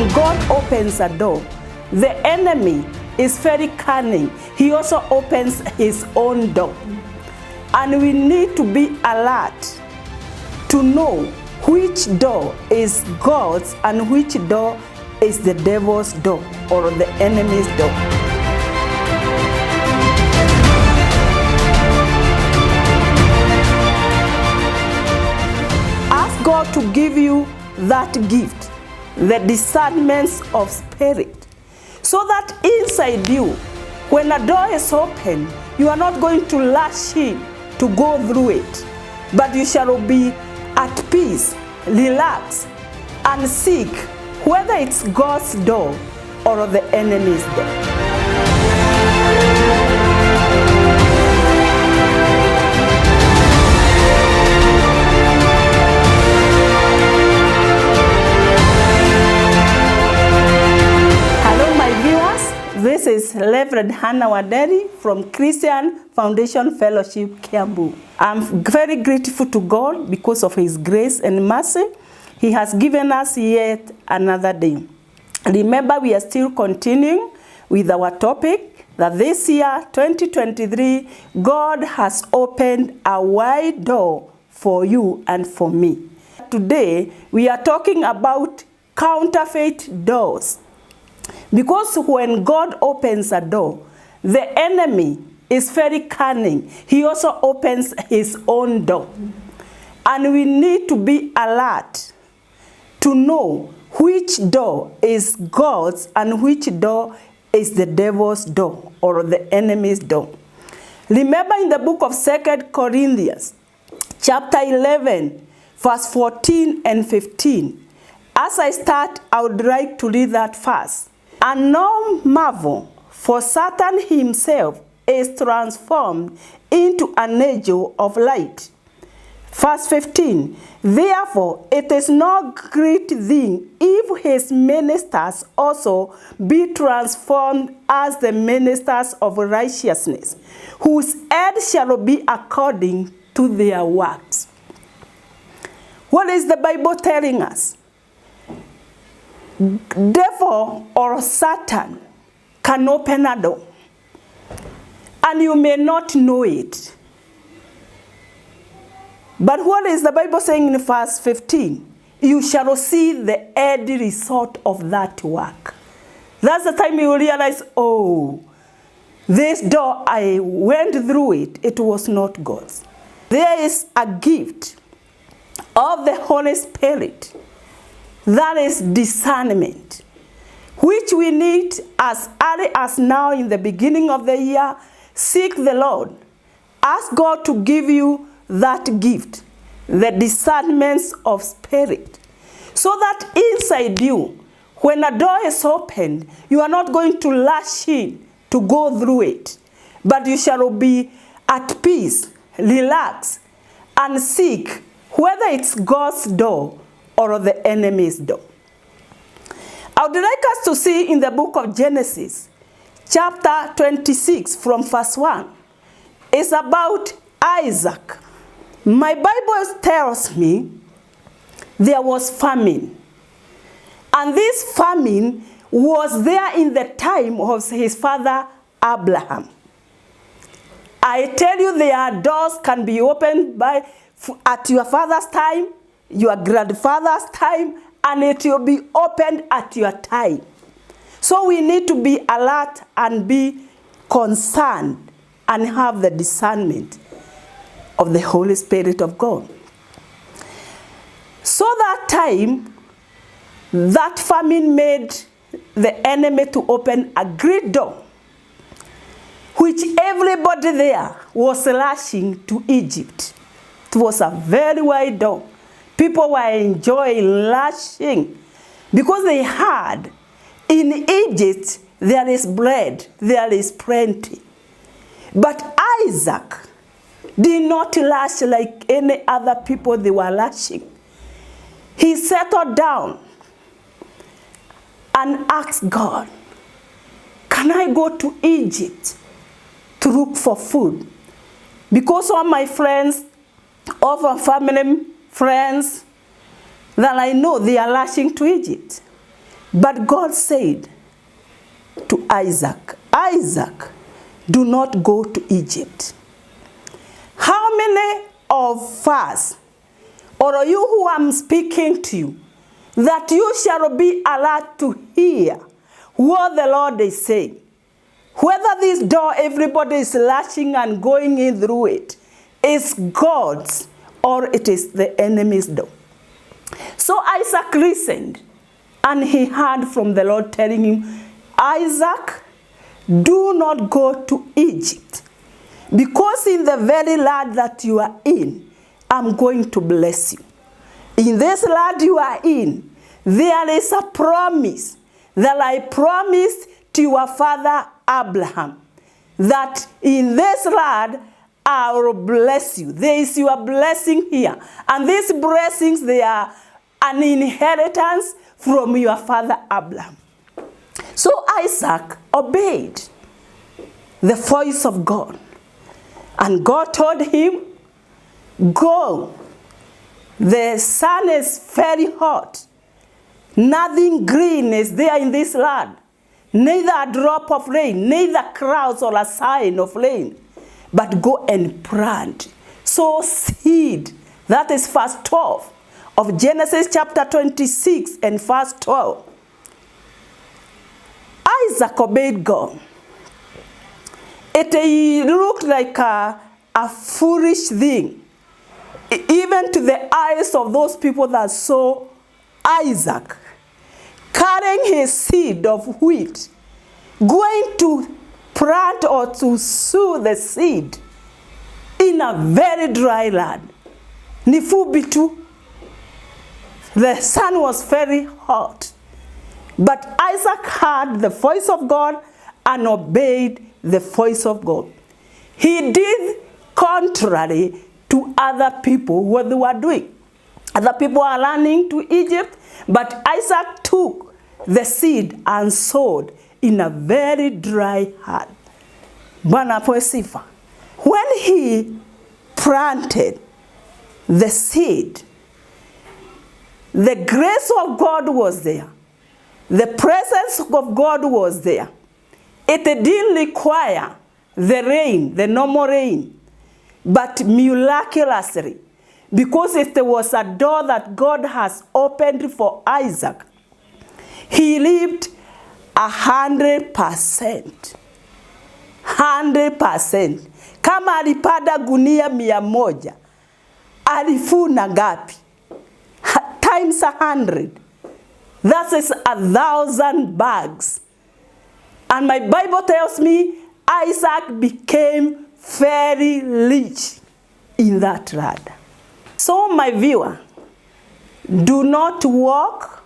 when God opens a door, the enemy is very cunning. He also opens his own door. And we need to be alert to know which door is God's and which door is the devil's door or the enemy's door. Ask God to give you that gift, the discernment of spirit, so that inside you, when a door is open, you are not going to rush in to go through it, but you shall be at peace, relax, and seek whether it's God's door or the enemy's door. This is Reverend Hannah Waderi from Christian Foundation Fellowship, Kiambu. I'm very grateful to God because of His grace and mercy. He has given us yet another day. Remember, we are still continuing with our topic that this year, 2023, God has opened a wide door for you and for me. Today, we are talking about counterfeit doors. Because when God opens a door, the enemy is very cunning. He also opens his own door. And we need to be alert to know which door is God's and which door is the devil's door or the enemy's door. Remember in the book of 2 Corinthians, chapter 11, verse 14 and 15. As I start, I would like to read that first. And no marvel, for Satan himself is transformed into an angel of light. Verse 15, therefore it is no great thing if his ministers also be transformed as the ministers of righteousness, whose end shall be according to their works. What is the Bible telling us? Devil or Satan can open a door, and you may not know it. But what is the Bible saying in verse 15? You shall see the end result of that work. That's the time you realize, oh, this door, I went through it, it was not God's. There is a gift of the Holy Spirit. That is discernment, which we need as early as now in the beginning of the year. Seek the Lord. Ask God to give you that gift, the discernment of spirit, so that inside you, when a door is opened, you are not going to rush in to go through it, but you shall be at peace, relax, and seek whether it's God's door or the enemy's door. I would like us to see in the book of Genesis, chapter 26 from verse 1. It's about Isaac. My Bible tells me there was famine. And this famine was there in the time of his father Abraham. I tell you, their doors can be opened at your father's time, your grandfather's time, and it will be opened at your time. So we need to be alert and be concerned and have the discernment of the Holy Spirit of God. So that time, that famine made the enemy to open a great door, which everybody there was rushing to Egypt. It was a very wide door. People were enjoying, rushing, because they heard in Egypt there is bread, there is plenty. But Isaac did not rush like any other people they were rushing. He settled down and asked God, can I go to Egypt to look for food? Because all my friends, all my family friends that I know, they are rushing to Egypt. But God said to Isaac, Isaac, do not go to Egypt. How many of us, or you who I'm speaking to you, that you shall be alert to hear what the Lord is saying? Whether this door everybody is lashing and going in through it is God's or it is the enemy's door. So Isaac listened, and he heard from the Lord telling him, Isaac, do not go to Egypt, because in the very land that you are in, I'm going to bless you. In this land you are in, there is a promise that I promised to your father Abraham, that in this land I will bless you. There is your blessing here. And these blessings, they are an inheritance from your father Abraham. So Isaac obeyed the voice of God. And God told him, go. The sun is very hot. Nothing green is there in this land. Neither a drop of rain, neither clouds or a sign of rain. But go and plant. Sow seed. That is verse 12 of Genesis chapter 26 and verse 12. Isaac obeyed God. It looked like a foolish thing, even to the eyes of those people that saw Isaac carrying his seed of wheat, going to plant or to sow the seed in a very dry land. Ni fupi tu. The sun was very hot. But Isaac heard the voice of God and obeyed the voice of God. He did contrary to other people what they were doing. Other people are running to Egypt, but Isaac took the seed and sowed in a very dry land. Bwana apewe sifa. When he planted the seed, the grace of God was there. The presence of God was there. It didn't require the rain, the normal rain, but miraculously, because it was a door that God has opened for Isaac, he lived 100%. 100%. Kama alipanda gunia 100, alifuna gapi? Times 100. That is 1,000 bags. And my Bible tells me Isaac became very rich in that land. So my viewer, do not walk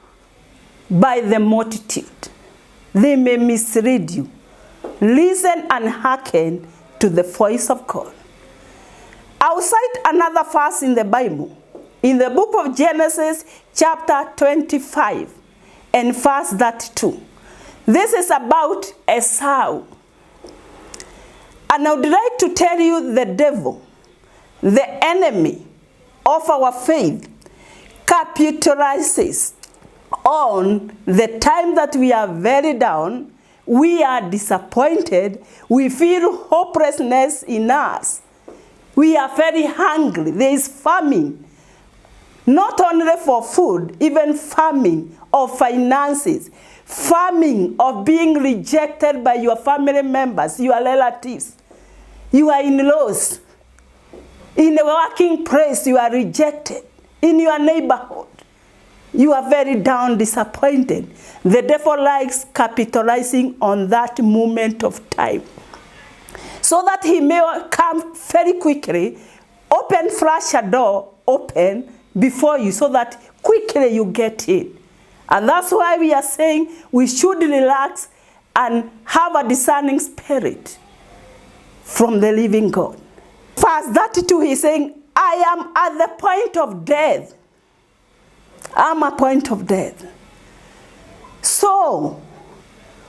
by the multitude. They may mislead you. Listen and hearken to the voice of God. I'll cite another verse in the Bible. In the book of Genesis, chapter 25, and verse 32. This is about Esau. And I would like to tell you the devil, the enemy of our faith, capitalizes on the time that we are very down, we are disappointed, we feel hopelessness in us. We are very hungry. There is famine. Not only for food, even famine of finances, famine of being rejected by your family members, your relatives, your in-laws. In a working place, you are rejected. In your neighborhood, you are very down, disappointed. The devil likes capitalizing on that moment of time, so that he may come very quickly, open, flash a door, open before you, so that quickly you get in. And that's why we are saying we should relax and have a discerning spirit from the living God. Verse 32, he's saying, I am at the point of death. I'm a point of death. So,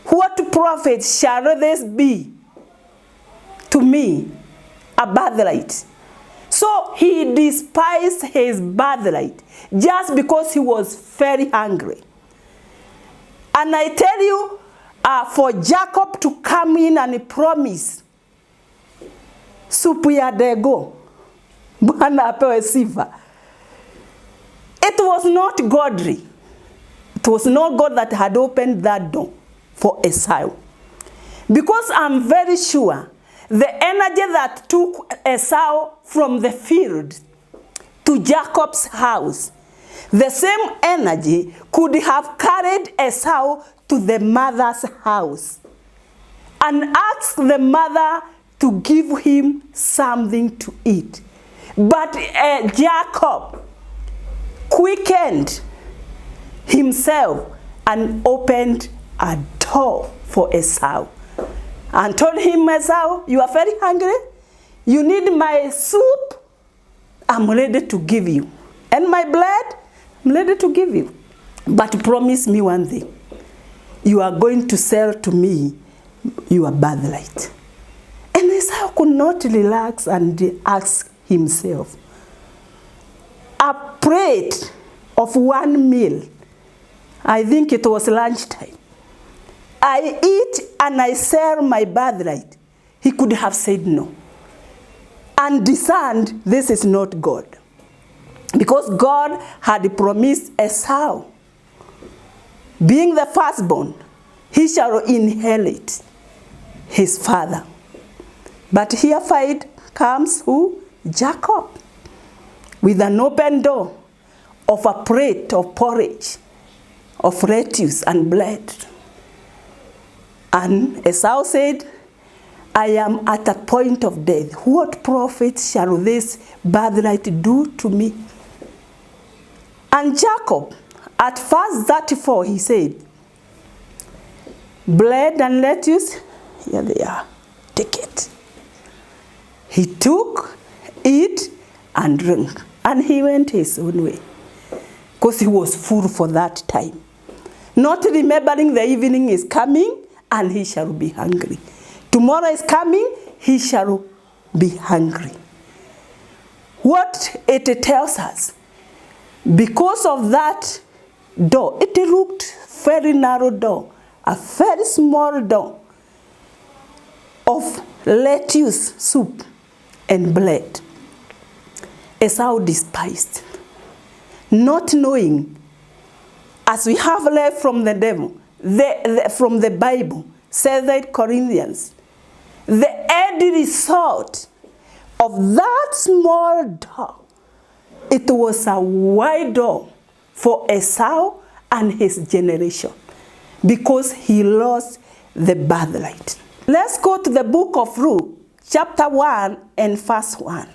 what profit shall this be to me, a birthright? So he despised his birthright just because he was very hungry. And I tell you, for Jacob to come in and promise, supu ya dego, Bwana apewe sifa. It was not godly. It was not God that had opened that door for Esau. Because I'm very sure the energy that took Esau from the field to Jacob's house, the same energy could have carried Esau to the mother's house and asked the mother to give him something to eat. But Jacob quickened himself and opened a door for Esau and told him, Esau, you are very hungry, you need my soup, I'm ready to give you, and my blood, I'm ready to give you, but promise me one thing, you are going to sell to me your birthright. And Esau could not relax and ask himself, a plate of one meal, I think it was lunchtime, I eat and I sell my birthright. He could have said no and discerned this is not God, because God had promised Esau, being the firstborn, he shall inherit his father. But here fight comes who? Jacob, with an open door of a plate of porridge, of lettuce and bread. And Esau said, I am at a point of death. What profit shall this birthright do to me? And Jacob, at verse 34, he said, bread and lettuce, here they are, take it. He took, eat, and drink, and he went his own way, because he was full for that time, not remembering the evening is coming, and he shall be hungry. Tomorrow is coming, he shall be hungry. What it tells us, because of that door, it looked very narrow door, a very small door of lettuce, soup, and bread. Esau despised, not knowing, as we have learned from the devil, from the Bible, 2 Corinthians, the end result of that small door, it was a wide door for Esau and his generation, because he lost the birthright. Let's go to the book of Ruth, chapter 1 and verse 1.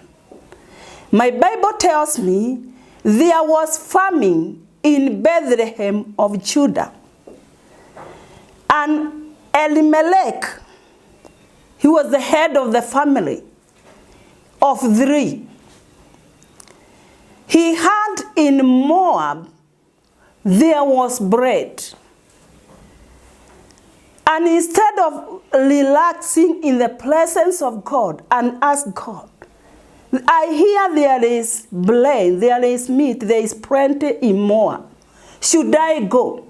My Bible tells me there was famine in Bethlehem of Judah. And Elimelech, he was the head of the family of 3. He had in Moab, there was bread. And instead of relaxing in the presence of God and ask God, I hear there is bread, there is meat, there is plenty in Moab. Should I go?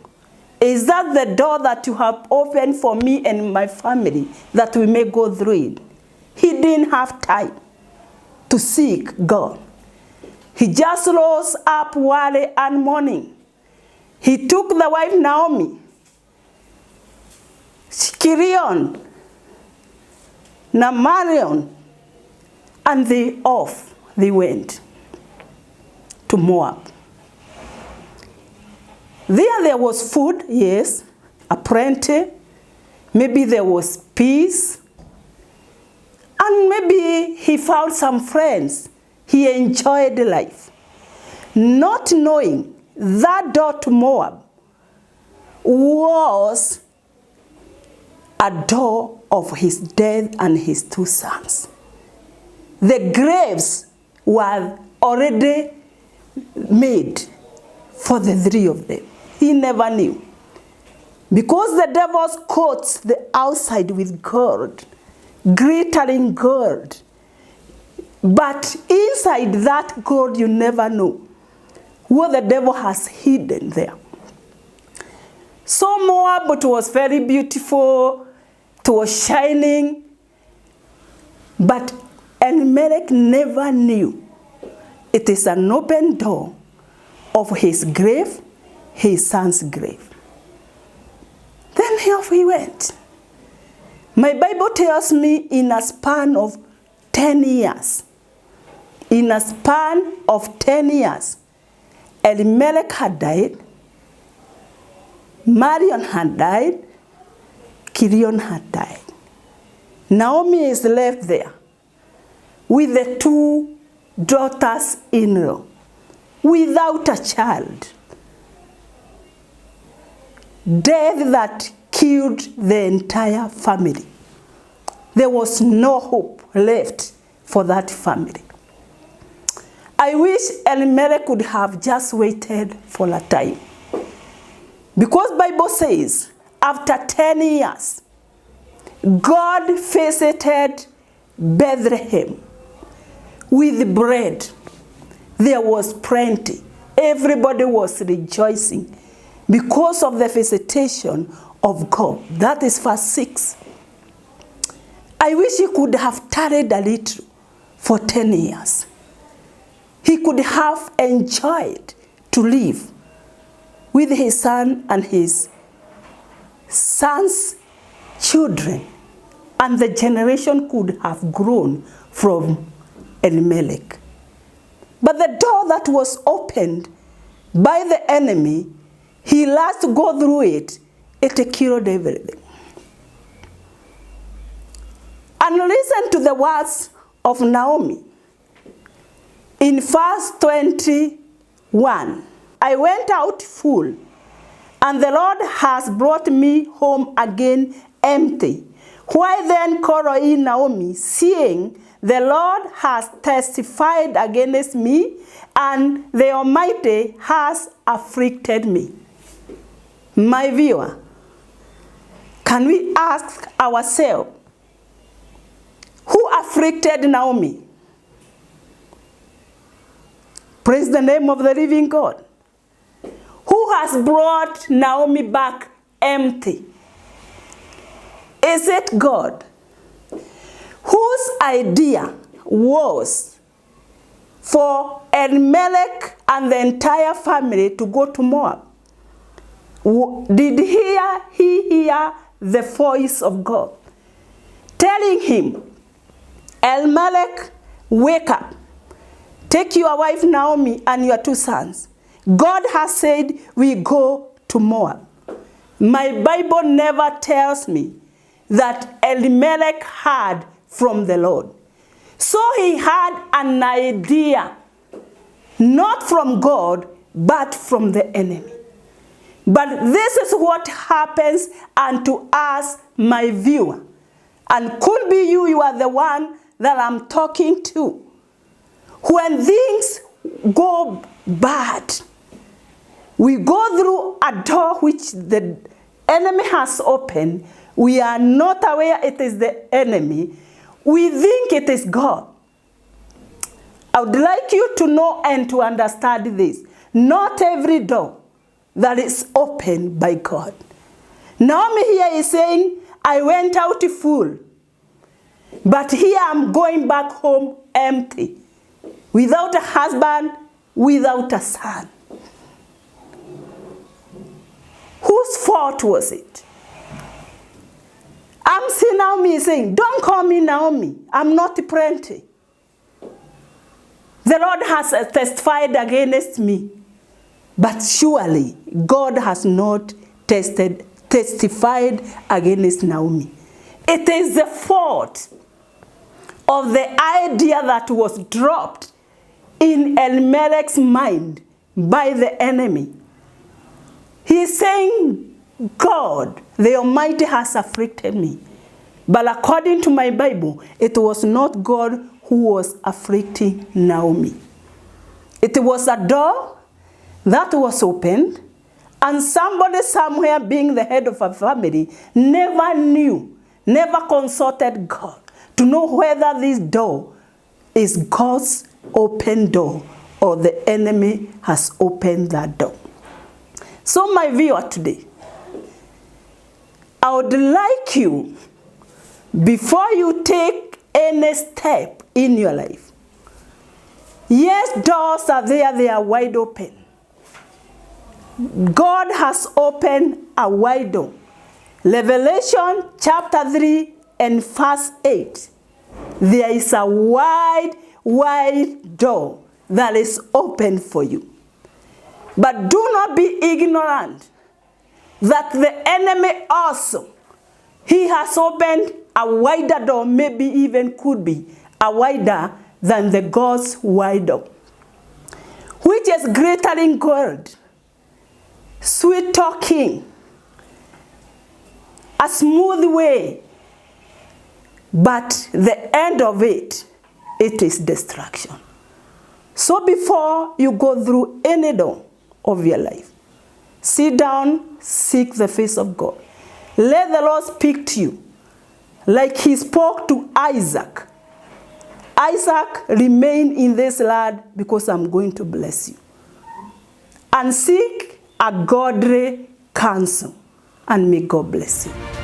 Is that the door that you have opened for me and my family that we may go through it? He didn't have time to seek God. He just rose up early and morning. He took the wife Naomi, Kirion, Namarion, and they went to Moab. There was food, yes, aplenty. Maybe there was peace. And maybe he found some friends. He enjoyed life. Not knowing that door to Moab was a door of his death and his 2 sons. The graves were already made for the 3 of them. He never knew. Because the devil's coats the outside with gold, glittering gold. But inside that gold, you never know what the devil has hidden there. So Moab, it was very beautiful, it was shining, but Elimelech never knew it is an open door of his grave, his son's grave. Then off he went. My Bible tells me in a span of 10 years, in a span of 10 years, Elimelech had died, Marion had died, Kirion had died. Naomi is left there with the 2 daughters-in-law, without a child. Death that killed the entire family. There was no hope left for that family. I wish Elimelech could have just waited for a time. Because Bible says, after 10 years, God visited Bethlehem with bread. There was plenty. Everybody was rejoicing because of the visitation of God. That is verse 6. I wish he could have tarried a little for 10 years. He could have enjoyed to live with his son and his son's children, and the generation could have grown from Elimelech. But the door that was opened by the enemy, he last to go through it, it killed everything. And listen to the words of Naomi. In verse 21, I went out full, and the Lord has brought me home again empty. Why then call ye Naomi, seeing the Lord has testified against me, and the Almighty has afflicted me? My viewer, can we ask ourselves, who afflicted Naomi? Praise the name of the living God. Who has brought Naomi back empty? Is it God? Whose idea was for Elimelech and the entire family to go to Moab? Did he hear the voice of God telling him, Elimelech, wake up, take your wife Naomi and your 2 sons. God has said we go to Moab. My Bible never tells me that Elimelech heard from the Lord. So he had an idea, not from God, but from the enemy. But this is what happens unto us, my viewer. And could be you are the one that I'm talking to. When things go bad, we go through a door which the enemy has opened. We are not aware it is the enemy. We think it is God. I would like you to know and to understand this. Not every door that is opened by God. Naomi here is saying, I went out full, but here I'm going back home empty, without a husband, without a son. Whose fault was it? I'm seeing Naomi saying, don't call me Naomi. I'm not plenty. The Lord has testified against me. But surely God has not testified against Naomi. It is the fault of the idea that was dropped in Elimelech's mind by the enemy. He's saying, God, the Almighty has afflicted me. But according to my Bible, it was not God who was afflicting Naomi. It was a door that was opened, and somebody somewhere, being the head of a family, never knew, never consulted God to know whether this door is God's open door or the enemy has opened that door. So my viewer today, I would like you, before you take any step in your life, yes, doors are there, they are wide open. God has opened a wide door. Revelation chapter 3 and verse 8. There is a wide door that is open for you. But do not be ignorant that the enemy also, he has opened a wider door, maybe even could be a wider than the God's wide door, which is greater in gold, sweet talking, a smooth way, but the end of it, it is destruction. So before you go through any door of your life, sit down, seek the face of God. Let the Lord speak to you like he spoke to Isaac. Isaac, remain in this land because I'm going to bless you. And seek a godly counsel, and may God bless you.